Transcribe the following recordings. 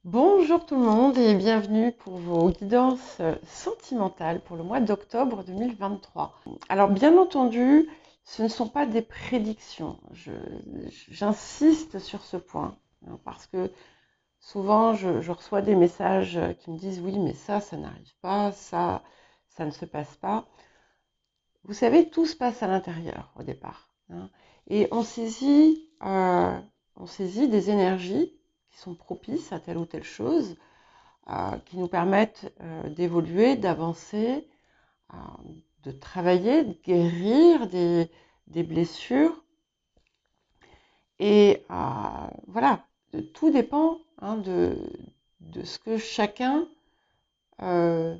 Bonjour tout le monde et bienvenue pour vos guidances sentimentales pour le mois d'octobre 2023. Alors bien entendu, ce ne sont pas des prédictions. J'insiste sur ce point hein, parce que souvent je reçois des messages qui me disent oui mais ça n'arrive pas, ça ne se passe pas. Vous savez, tout se passe à l'intérieur au départ hein, et on saisit des énergies qui sont propices à telle ou telle chose qui nous permettent d'évoluer, d'avancer, euh, de travailler, de guérir des blessures. Et voilà, tout dépend hein, de ce que chacun euh,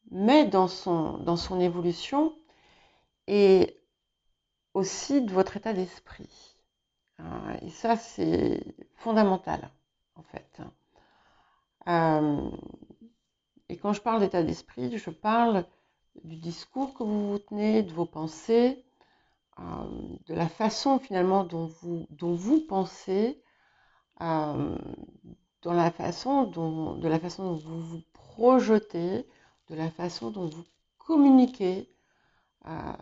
met dans son évolution et aussi de votre état d'esprit. Et ça, c'est fondamental, en fait. Et quand je parle d'état d'esprit, je parle du discours que vous vous tenez, de vos pensées, de la façon finalement dont vous pensez, euh, de la façon dont vous vous projetez, de la façon dont vous communiquez euh,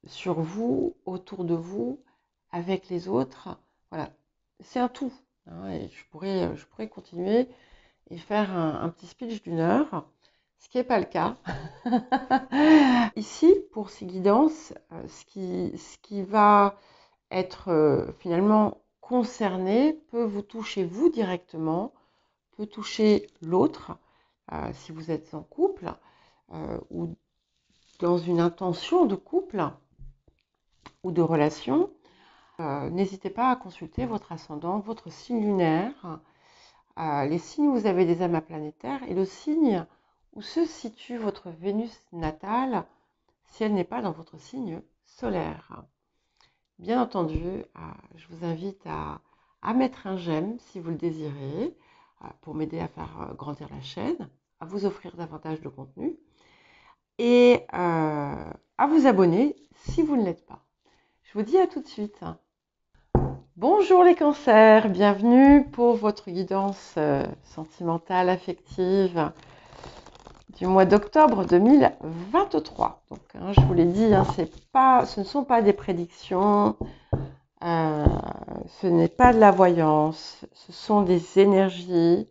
sur vous, autour de vous, avec les autres. Voilà, c'est un tout. Hein, et je pourrais continuer et faire un petit speech d'une heure, ce qui n'est pas le cas. Ici, pour ces guidances, ce qui va être finalement concerné peut vous toucher vous directement, peut toucher l'autre, si vous êtes en couple ou dans une intention de couple ou de relation. N'hésitez pas à consulter votre ascendant, votre signe lunaire, les signes où vous avez des amas planétaires et le signe où se situe votre Vénus natale si elle n'est pas dans votre signe solaire. Bien entendu, je vous invite à mettre un j'aime si vous le désirez pour m'aider à faire grandir la chaîne, à vous offrir davantage de contenu et à vous abonner si vous ne l'êtes pas. Je vous dis à tout de suite. Bonjour les cancers, bienvenue pour votre guidance sentimentale, affective du mois d'octobre 2023. Donc, hein, je vous l'ai dit, hein, ce ne sont pas des prédictions, ce n'est pas de la voyance, ce sont des énergies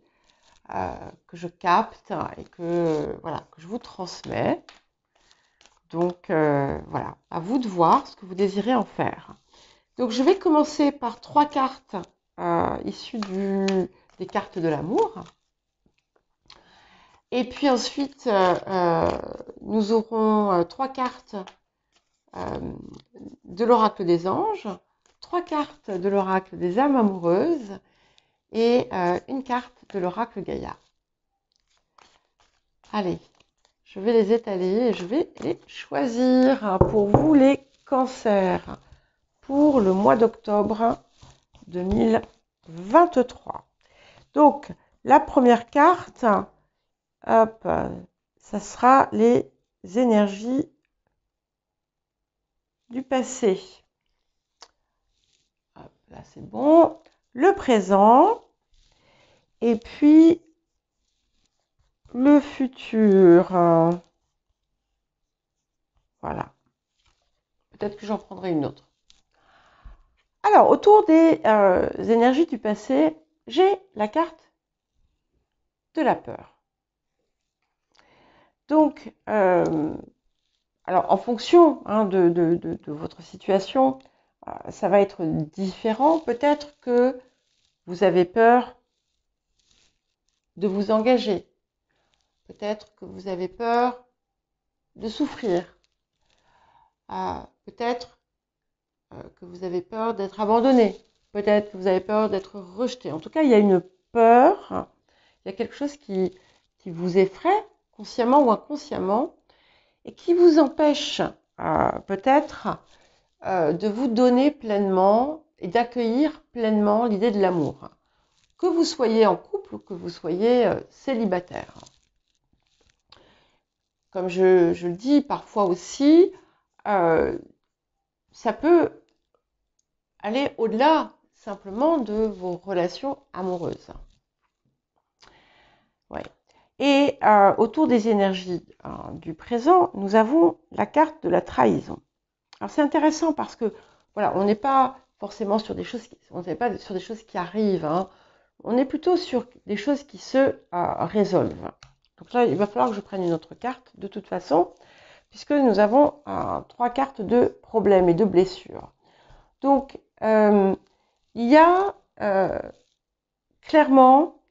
que je capte et voilà, que je vous transmets. Donc, voilà, à vous de voir ce que vous désirez en faire. Donc, je vais commencer par 3 cartes issues des cartes de l'amour. Et puis ensuite, nous aurons 3 cartes de l'oracle des anges, 3 cartes de l'oracle des âmes amoureuses et une carte de l'oracle Gaïa. Allez, je vais les étaler et je vais les choisir pour vous les cancers pour le mois d'octobre 2023. Donc, la première carte, hop, ça sera les énergies du passé. Hop, là, c'est bon. Le présent. Et puis, le futur. Voilà. Peut-être que j'en prendrai une autre. Alors, autour des énergies du passé, j'ai la carte de la peur. Donc, alors en fonction hein, de votre situation, ça va être différent. Peut-être que vous avez peur de vous engager. Peut-être que vous avez peur de souffrir. Peut-être que vous avez peur d'être abandonné. Peut-être que vous avez peur d'être rejeté. En tout cas, il y a une peur, il y a quelque chose qui vous effraie, consciemment ou inconsciemment, et qui vous empêche peut-être de vous donner pleinement et d'accueillir pleinement l'idée de l'amour. Que vous soyez en couple ou que vous soyez célibataire. Comme je le dis parfois aussi, ça peut aller au-delà simplement de vos relations amoureuses. Ouais. Et autour des énergies du présent, nous avons la carte de la trahison. Alors c'est intéressant parce que voilà, on n'est pas forcément sur des choses on n'est pas sur des choses qui arrivent, hein. On est plutôt sur des choses qui se résolvent. Donc là, il va falloir que je prenne une autre carte de toute façon, puisque nous avons 3 cartes de problèmes et de blessures. Donc il y a clairement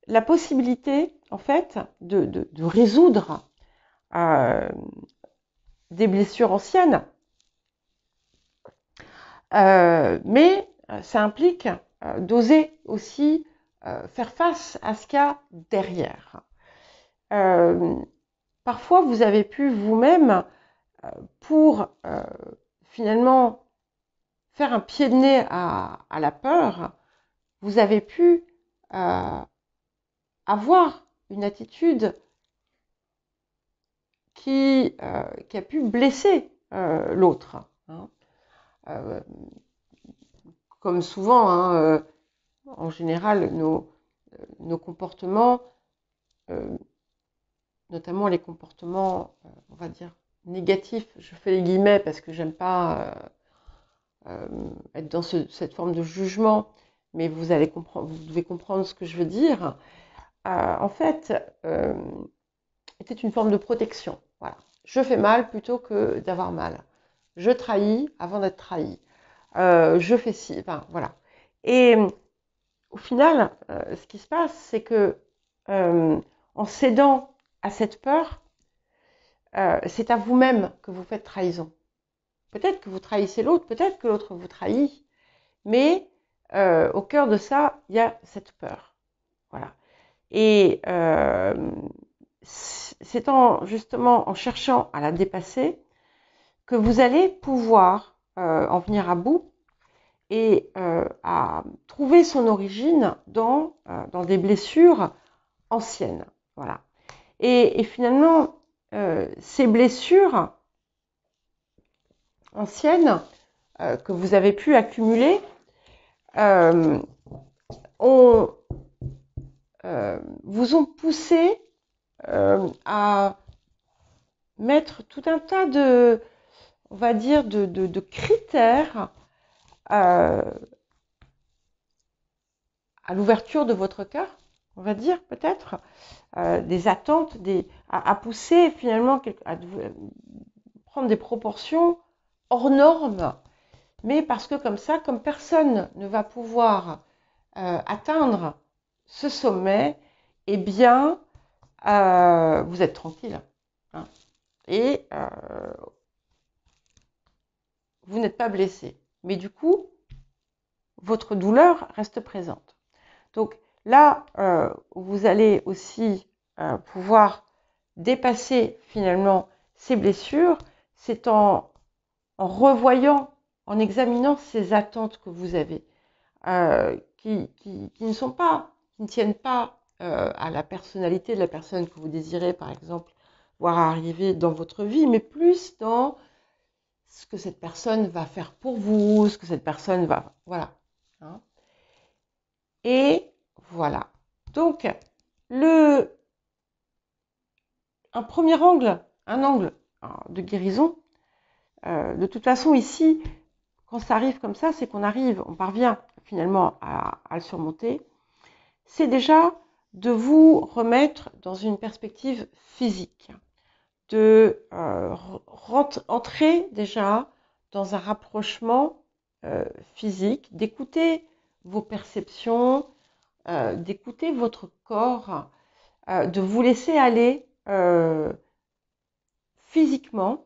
la possibilité, en fait, de résoudre des blessures anciennes, mais ça implique d'oser aussi faire face à ce qu'il y a derrière. Parfois, vous avez pu vous-même, pour finalement faire un pied de nez à la peur, vous avez pu avoir une attitude qui a pu blesser l'autre. Hein. Comme souvent, hein, en général, nos comportements, notamment les comportements, on va dire, négatifs, je fais les guillemets parce que j'aime pas être dans cette forme de jugement, mais vous devez comprendre ce que je veux dire. En fait, était une forme de protection. Voilà. Je fais mal plutôt que d'avoir mal. Je trahis avant d'être trahi. Je fais ci, enfin voilà. Et au final, ce qui se passe, c'est que en cédant à cette peur, c'est à vous-même que vous faites trahison. Peut-être que vous trahissez l'autre, peut-être que l'autre vous trahit, mais au cœur de ça, il y a cette peur. Voilà. Et c'est justement en cherchant à la dépasser que vous allez pouvoir en venir à bout et à trouver son origine dans des blessures anciennes. Voilà. Et finalement, ces blessures anciennes que vous avez pu accumuler vous ont poussé à mettre tout un tas de, on va dire, de critères à l'ouverture de votre cœur, on va dire peut-être, des attentes, à pousser finalement à prendre des proportions hors normes, mais parce que comme ça, comme personne ne va pouvoir atteindre ce sommet, eh bien, vous êtes tranquille. Hein, et vous n'êtes pas blessé. Mais du coup, votre douleur reste présente. Donc là, vous allez aussi pouvoir dépasser finalement ces blessures, c'est en revoyant, en examinant ces attentes que vous avez, qui ne tiennent pas à la personnalité de la personne que vous désirez, par exemple, voir arriver dans votre vie, mais plus dans ce que cette personne va faire pour vous, ce que cette personne va... Voilà. Hein. Et voilà. Donc, un premier angle, un angle de guérison, de toute façon, ici, quand ça arrive comme ça, c'est on parvient finalement à le surmonter. C'est déjà de vous remettre dans une perspective physique, de entrer déjà dans un rapprochement physique, d'écouter vos perceptions, d'écouter votre corps, de vous laisser aller physiquement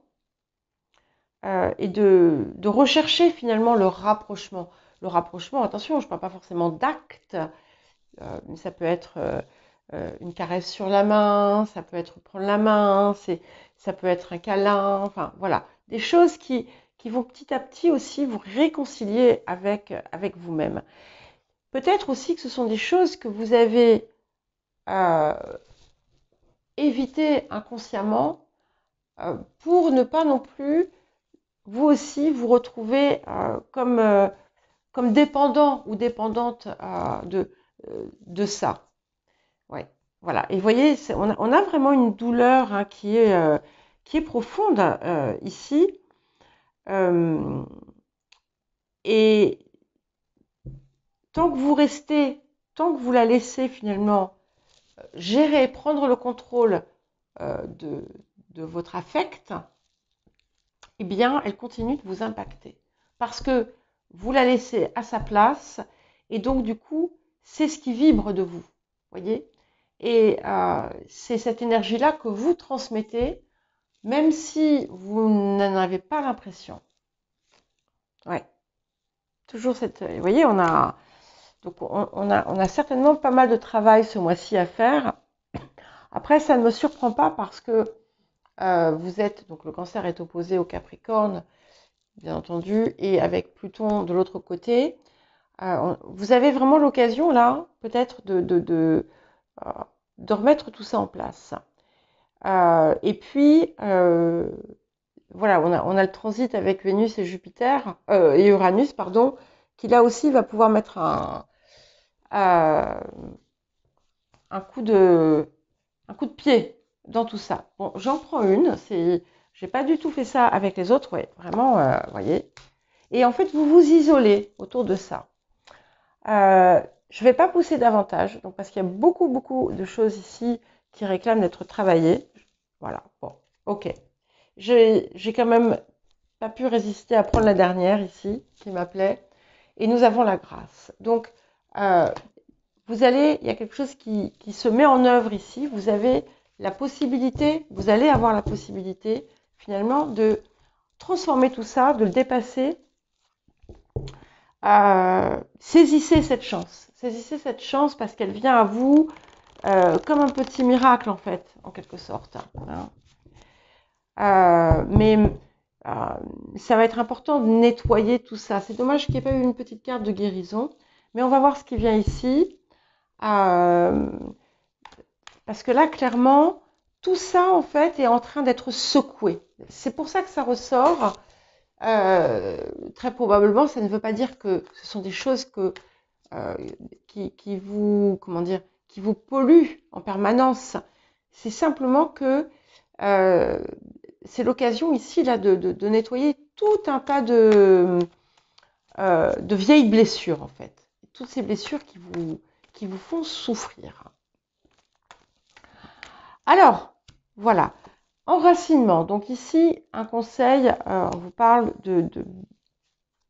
et de rechercher finalement le rapprochement. Le rapprochement, attention, je ne parle pas forcément d'acte, mais ça peut être une caresse sur la main, ça peut être prendre la main, ça peut être un câlin, enfin voilà, des choses qui vont petit à petit aussi vous réconcilier avec vous-même. Peut-être aussi que ce sont des choses que vous avez évitées inconsciemment pour ne pas non plus vous aussi vous retrouver comme dépendant ou dépendante de ça. Ouais. Voilà. Et vous voyez, on a vraiment une douleur hein, qui est profonde ici. Et tant que vous restez, tant que vous la laissez finalement gérer, prendre le contrôle de, votre affect, eh bien, elle continue de vous impacter. Parce que vous la laissez à sa place, et donc, du coup, c'est ce qui vibre de vous. Voyez? Et c'est cette énergie-là que vous transmettez, même si vous n'en avez pas l'impression. Ouais. Toujours cette. Vous voyez, donc on a certainement pas mal de travail ce mois-ci à faire. Après, ça ne me surprend pas parce que vous êtes, donc le cancer est opposé au Capricorne, bien entendu, et avec Pluton de l'autre côté. Vous avez vraiment l'occasion là, peut-être de remettre tout ça en place. Et puis, voilà, on a le transit avec Vénus et Jupiter, et Uranus, pardon, qui là aussi va pouvoir mettre un coup de pied dans tout ça. Bon, j'en prends une, j'ai pas du tout fait ça avec les autres, ouais, vraiment, voyez. Et en fait, vous vous isolez autour de ça. Je vais pas pousser davantage, donc parce qu'il y a beaucoup, beaucoup de choses ici qui réclament d'être travaillées. Voilà, bon, ok. J'ai quand même pas pu résister à prendre la dernière ici, qui m'appelait, et nous avons la grâce. Donc, il y a quelque chose qui se met en œuvre ici. Vous avez la possibilité, vous allez avoir la possibilité, finalement, de transformer tout ça, de le dépasser. Saisissez cette chance. Saisissez cette chance parce qu'elle vient à vous comme un petit miracle, en fait, en quelque sorte. Hein. Mais ça va être important de nettoyer tout ça. C'est dommage qu'il n'y ait pas eu une petite carte de guérison. Mais on va voir ce qui vient ici. Parce que là, clairement, tout ça, en fait, est en train d'être secoué. C'est pour ça que ça ressort. Très probablement, ça ne veut pas dire que ce sont des choses qui vous, comment dire, qui vous polluent en permanence. C'est simplement que c'est l'occasion ici là de nettoyer tout un tas de vieilles blessures, en fait. Toutes ces blessures qui vous font souffrir. Alors, voilà. Enracinement. Donc ici, un conseil, on vous parle de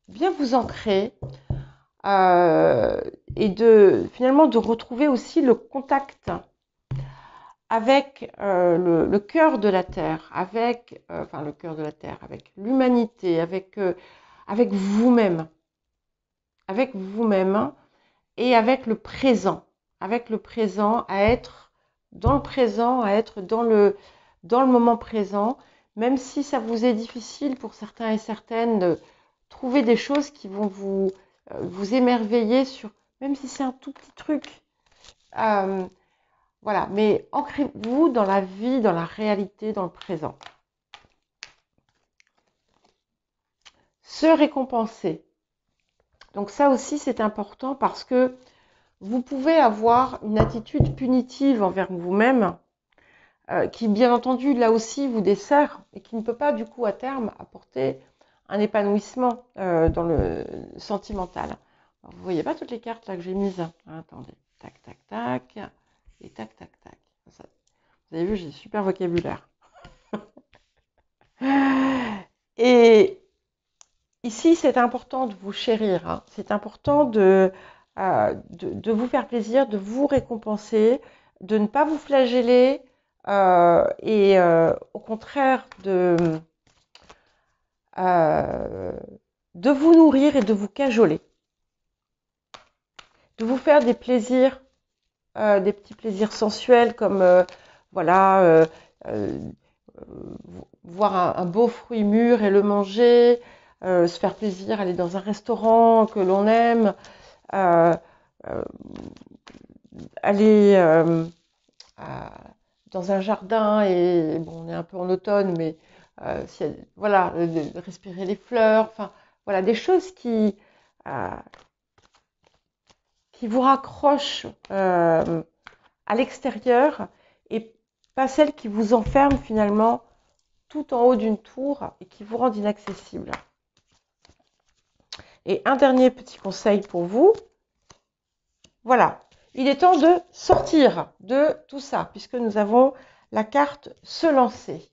bien vous ancrer et finalement de retrouver aussi le contact avec le cœur de la Terre, avec le cœur de la Terre, avec l'humanité, avec vous-même, et avec le présent, à être dans le présent, à être dans le moment présent, même si ça vous est difficile pour certains et certaines de trouver des choses qui vont vous émerveiller sur, même si c'est un tout petit truc. Voilà, mais ancrez-vous dans la vie, dans la réalité, dans le présent. Se récompenser. Donc ça aussi, c'est important parce que vous pouvez avoir une attitude punitive envers vous-même qui, bien entendu, là aussi, vous dessert et qui ne peut pas, du coup, à terme, apporter un épanouissement dans le sentimental. Alors, vous ne voyez pas toutes les cartes là que j'ai mises. Attendez. Tac, tac, tac. Et tac, tac, tac. Ça, vous avez vu, j'ai super vocabulaire. Et ici, c'est important de vous chérir. Hein. C'est important de vous faire plaisir, de vous récompenser, de ne pas vous flageller et au contraire de vous nourrir et de vous cajoler. De vous faire des plaisirs, des petits plaisirs sensuels comme voilà, voir un beau fruit mûr et le manger, se faire plaisir, aller dans un restaurant que l'on aime, aller dans un jardin et bon, on est un peu en automne, mais voilà, de respirer les fleurs, enfin voilà, des choses qui vous raccrochent à l'extérieur et pas celle qui vous enferme finalement tout en haut d'une tour et qui vous rend inaccessible. Et un dernier petit conseil pour vous, voilà, il est temps de sortir de tout ça, puisque nous avons la carte se lancer.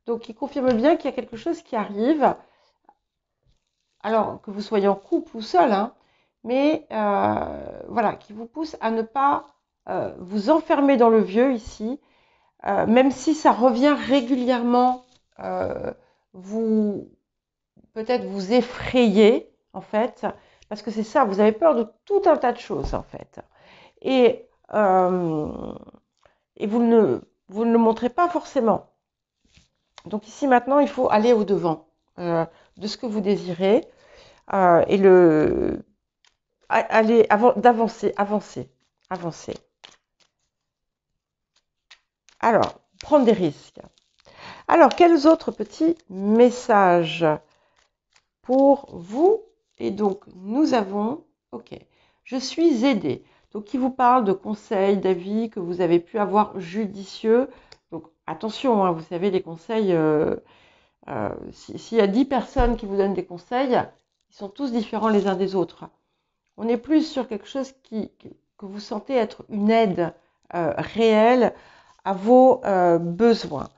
Donc, il confirme bien qu'il y a quelque chose qui arrive, alors que vous soyez en couple ou seul, hein, mais voilà, qui vous pousse à ne pas vous enfermer dans le vieux ici, même si ça revient régulièrement, peut-être vous effrayer, en fait, parce que c'est ça, vous avez peur de tout un tas de choses, en fait. Et, et vous ne le montrez pas forcément. Donc ici, maintenant, il faut aller au-devant de ce que vous désirez et d'avancer. Alors, prendre des risques. Alors, quels autres petits messages pour vous? Et donc, nous avons, ok, je suis aidée. Donc, qui vous parle de conseils, d'avis que vous avez pu avoir judicieux. Donc, attention, hein, vous savez, les conseils, s'il y a 10 personnes qui vous donnent des conseils, ils sont tous différents les uns des autres. On est plus sur quelque chose que vous sentez être une aide réelle à vos besoins.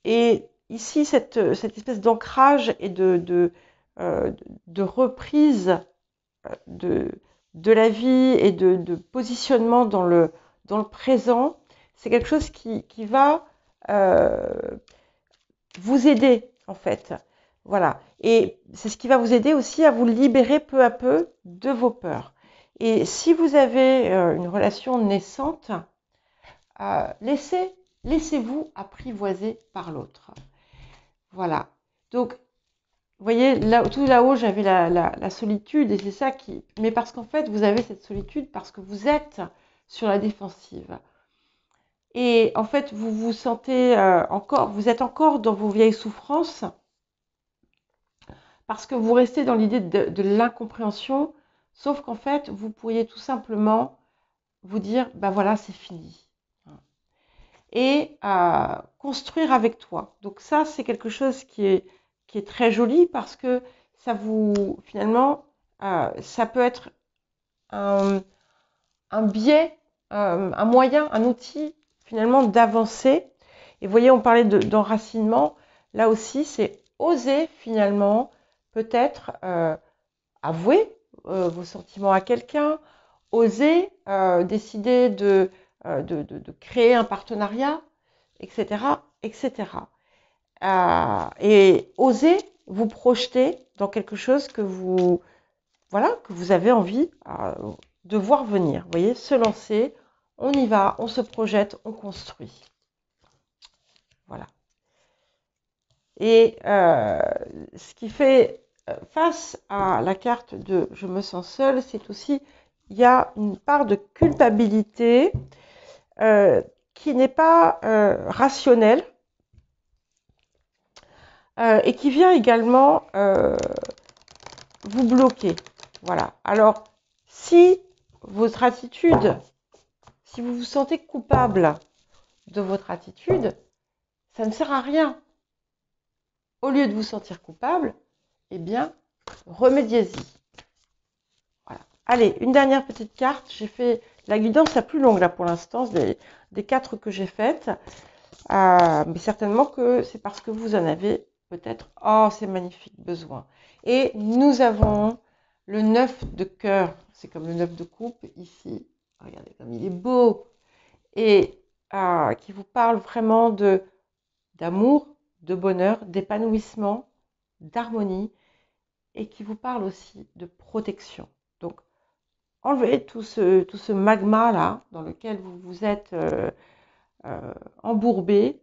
Et ici, cette espèce d'ancrage et de reprise de la vie et de positionnement dans le présent, c'est quelque chose qui va vous aider, en fait. Voilà. Et c'est ce qui va vous aider aussi à vous libérer peu à peu de vos peurs. Et si vous avez une relation naissante, laissez-vous apprivoiser par l'autre. Voilà. Donc, vous voyez, là, tout là-haut, j'avais la solitude, et c'est ça qui... Mais parce qu'en fait, vous avez cette solitude parce que vous êtes sur la défensive. Et en fait, vous vous sentez vous êtes encore dans vos vieilles souffrances, parce que vous restez dans l'idée de l'incompréhension, sauf qu'en fait, vous pourriez tout simplement vous dire, ben voilà, c'est fini. Et construire avec toi. Donc ça, c'est quelque chose qui est très joli parce que ça vous, finalement, ça peut être un biais, un moyen, un outil, finalement, d'avancer. Et vous voyez, on parlait d'enracinement. Là aussi, c'est oser, finalement, peut-être avouer vos sentiments à quelqu'un, oser décider de créer un partenariat, etc., etc. Et oser vous projeter dans quelque chose que vous avez envie de voir venir. Vous voyez, se lancer, on y va, on se projette, on construit. Voilà. Et ce qui fait face à la carte de « je me sens seule », c'est aussi, il y a une part de culpabilité qui n'est pas rationnelle et qui vient également vous bloquer. Voilà. Alors, si votre attitude, si vous vous sentez coupable de votre attitude, ça ne sert à rien. Au lieu de vous sentir coupable, eh bien, remédiez-y. Voilà. Allez, une dernière petite carte. J'ai fait la guidance la plus longue là pour l'instant, des 4 que j'ai faites. Mais certainement que c'est parce que vous en avez peut-être, oh c'est magnifique, besoin. Et nous avons le 9 de cœur, c'est comme le 9 de coupe ici. Regardez comme il est beau. Et qui vous parle vraiment d'amour, de bonheur, d'épanouissement, d'harmonie, et qui vous parle aussi de protection. Donc, enlevez tout ce magma là dans lequel vous vous êtes embourbé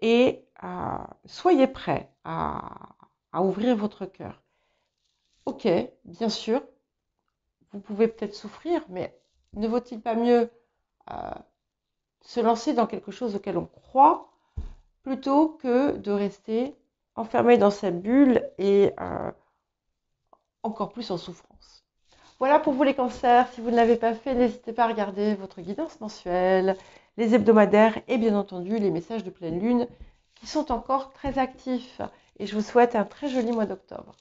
et soyez prêts à ouvrir votre cœur. Ok, bien sûr, vous pouvez peut-être souffrir, mais ne vaut-il pas mieux se lancer dans quelque chose auquel on croit plutôt que de rester enfermé dans sa bulle et encore plus en souffrance. Voilà pour vous les cancers. Si vous ne l'avez pas fait, n'hésitez pas à regarder votre guidance mensuelle, les hebdomadaires et bien entendu les messages de pleine lune qui sont encore très actifs. Et je vous souhaite un très joli mois d'octobre.